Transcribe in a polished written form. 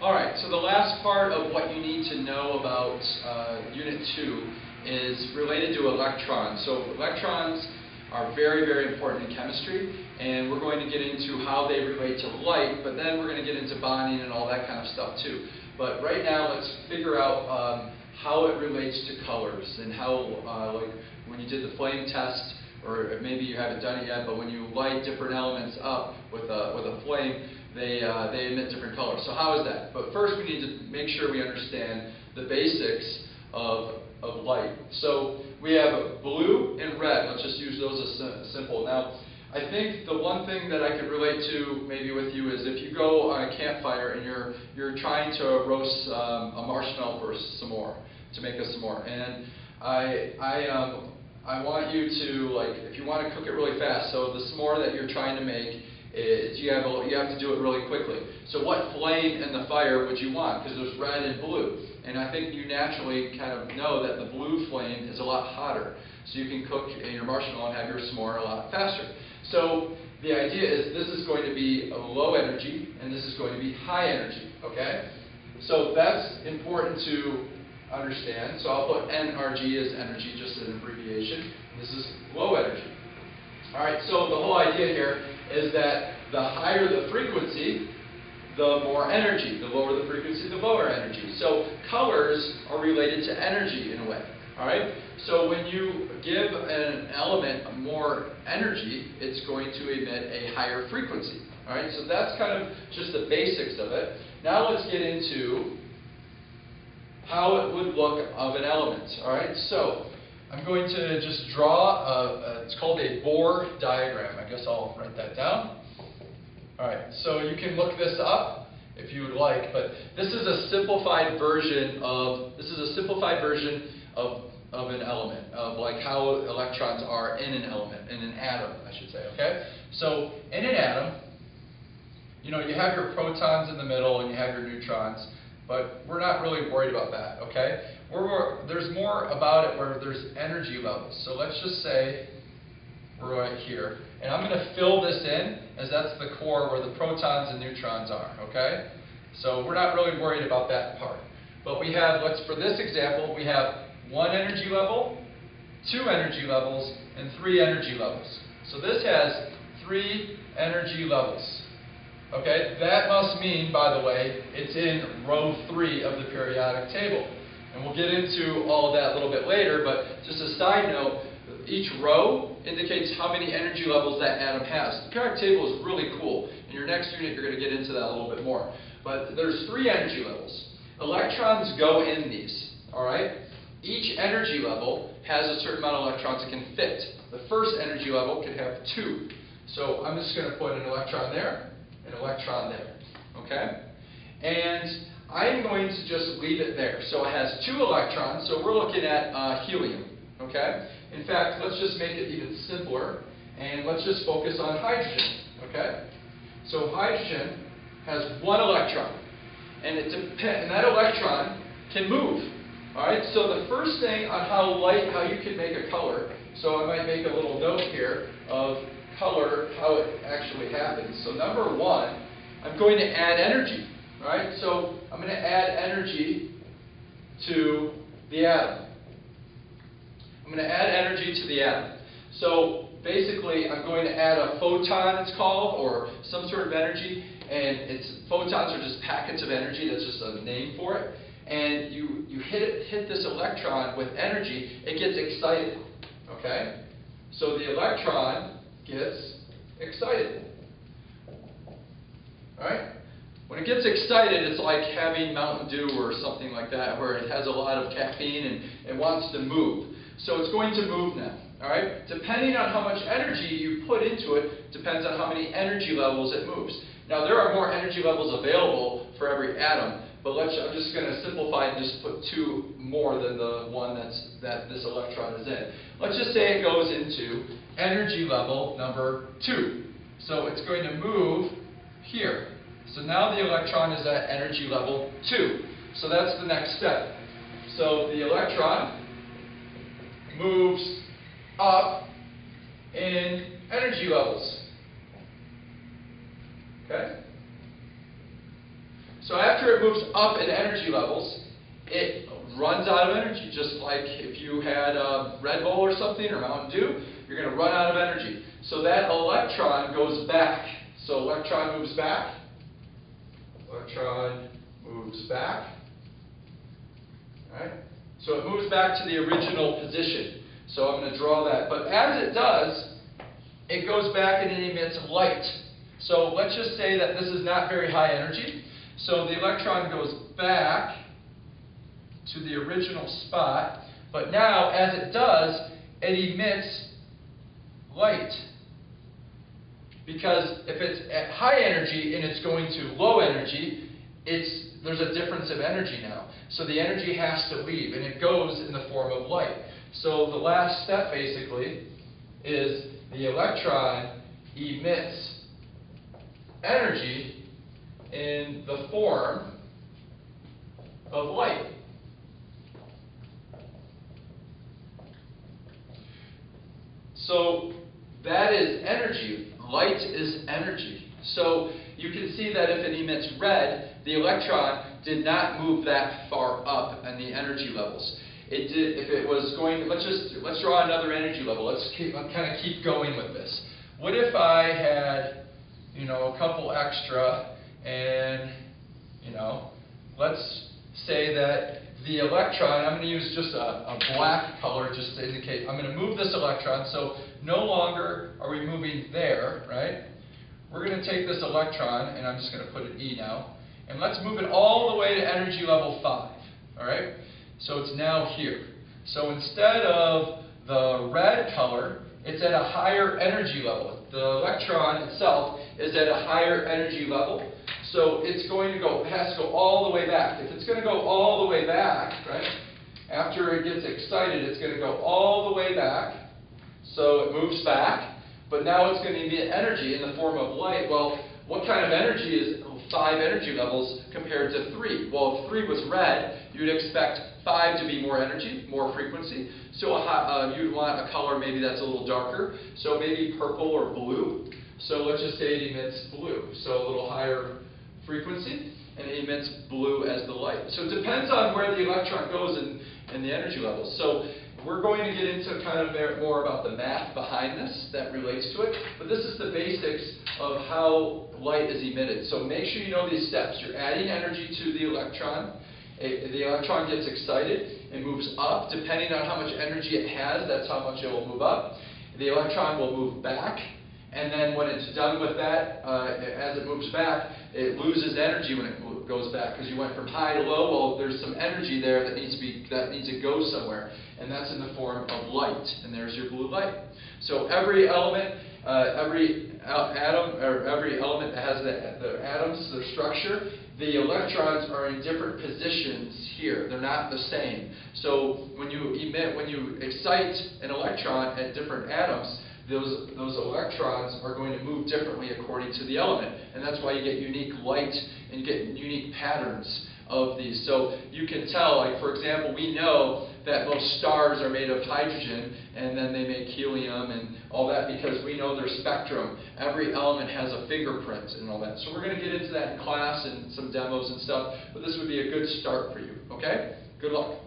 Alright, so the last part of what you need to know about Unit 2 is related to electrons. So electrons are very, very important in chemistry, and we're going to get into how they relate to light, but then we're going to get into bonding and all that kind of stuff too. But right now, let's figure out how it relates to colors and how, like when you did the flame test, or maybe you haven't done it yet, but when you light different elements up with a flame, they emit different colors. So how is that? But first we need to make sure we understand the basics of light. So we have blue and red. Let's just use those as simple. Now, I think the one thing that I could relate to maybe with you is if you go on a campfire and you're trying to roast a marshmallow for s'more, to make a s'more. And I want you to, like, if you want to cook it really fast, so the s'more that you're trying to make, you have to do it really quickly. So what flame in the fire would you want? Because there's red and blue. And I think you naturally kind of know that the blue flame is a lot hotter. So you can cook your marshmallow and have your s'more a lot faster. So the idea is this is going to be a low energy and this is going to be high energy, okay? So that's important to understand. So I'll put NRG as energy, just as an abbreviation. This is low energy. All right, so the whole idea here is that the higher the frequency, the more energy. The lower the frequency, the lower energy. So colors are related to energy in a way. All right. So when you give an element more energy, it's going to emit a higher frequency. All right. So that's kind of just the basics of it. Now let's get into how it would look of an element. All right. So I'm going to just draw it's called a Bohr diagram. I guess I'll write that down. All right, so you can look this up if you would like, but this is a simplified version of an element, of like how electrons are in an element, in an atom, I should say, okay? So in an atom, you know, you have your protons in the middle and you have your neutrons, but we're not really worried about that, okay? There's more about it where there's energy levels. So let's just say we're right here. And I'm going to fill this in, as that's the core where the protons and neutrons are, okay? So we're not really worried about that part. But we have, for this example, we have 1 energy level, 2 energy levels, and 3 energy levels. So this has 3 energy levels. Okay, that must mean, by the way, it's in row 3 of the periodic table. And we'll get into all of that a little bit later, but just a side note, each row indicates how many energy levels that atom has. The periodic table is really cool. In your next unit, you're going to get into that a little bit more. But there's 3 energy levels. Electrons go in these, all right? Each energy level has a certain amount of electrons it can fit. The first energy level can have 2. So I'm just going to put an electron there, an electron there, okay? And I'm going to just leave it there. So it has 2 electrons, so we're looking at helium, okay? In fact, let's just make it even simpler, and let's just focus on hydrogen, okay? So hydrogen has 1 electron, and that electron can move, all right? So the first thing on how you can make a color, so I might make a little note here of color, how it actually happens. So number 1, I'm going to add energy, all right? So I'm going to add energy to the atom. I'm going to add energy to the atom. So basically, I'm going to add a photon, it's called, or some sort of energy, and photons are just packets of energy. That's just a name for it. And you hit this electron with energy, it gets excited. Okay? So the electron gets excited. All right? When it gets excited, it's like having Mountain Dew or something like that, where it has a lot of caffeine and it wants to move. So it's going to move now, all right? Depending on how much energy you put into it, depends on how many energy levels it moves. Now, there are more energy levels available for every atom, but I'm just going to simplify and just put 2 more than the one that this electron is in. Let's just say it goes into energy level number 2. So it's going to move here. So now the electron is at energy level 2. So that's the next step. So the electron moves up in energy levels. Okay? So after it moves up in energy levels, it runs out of energy. Just like if you had a Red Bull or something or Mountain Dew, you're going to run out of energy. So that electron goes back. So electron moves back. Electron moves back. All right? So it moves back to the original position. So I'm going to draw that. But as it does, it goes back and it emits light. So let's just say that this is not very high energy. So the electron goes back to the original spot. But now, as it does, it emits light. Because if it's at high energy and it's going to low energy, there's a difference of energy now. So the energy has to leave, and it goes in the form of light. So the last step, basically, is the electron emits energy in the form of light. So that is energy. Light is energy. So you can see that if it emits red, the electron did not move that far up in the energy levels. It did, if it was going, let's draw another energy level. Let's kind of keep going with this. What if I had, a couple extra, and, let's say that the electron, I'm going to use just a black color just to indicate, I'm going to move this electron, so no longer are we moving there, right? We're going to take this electron, and I'm just going to put an E now, and let's move it all the way to energy level 5, all right? So it's now here. So instead of the red color, it's at a higher energy level. The electron itself is at a higher energy level. So it's going to go, it has to go all the way back. If it's going to go all the way back, right, after it gets excited, it's going to go all the way back. So it moves back, but now it's going to emit energy in the form of light. Well, what kind of energy is 5 energy levels compared to 3? Well, if 3 was red, you'd expect 5 to be more energy, more frequency. So you'd want a color maybe that's a little darker. So maybe purple or blue. So let's just say it emits blue. So a little higher frequency, and it emits blue as the light. So it depends on where the electron goes in the energy levels. So we're going to get into kind of more about the math behind this that relates to it, but this is the basics of how light is emitted. So make sure you know these steps. You're adding energy to the electron. The electron gets excited and moves up. Depending on how much energy it has, that's how much it will move up. The electron will move back, and then when it's done with that, as it moves back, it loses energy when it goes back, because you went from high to low. Well, there's some energy there that needs to go somewhere, and that's in the form of light, and there's your blue light. So every element, every atom, or every element that has the atoms, the structure, the electrons are in different positions here. They're not the same. So when you excite an electron at different atoms, those electrons are going to move differently according to the element. And that's why you get unique light and you get unique patterns of these. So you can tell, like for example, we know that most stars are made of hydrogen, and then they make helium and all that because we know their spectrum. Every element has a fingerprint and all that. So we're going to get into that in class and some demos and stuff, but this would be a good start for you, okay? Good luck.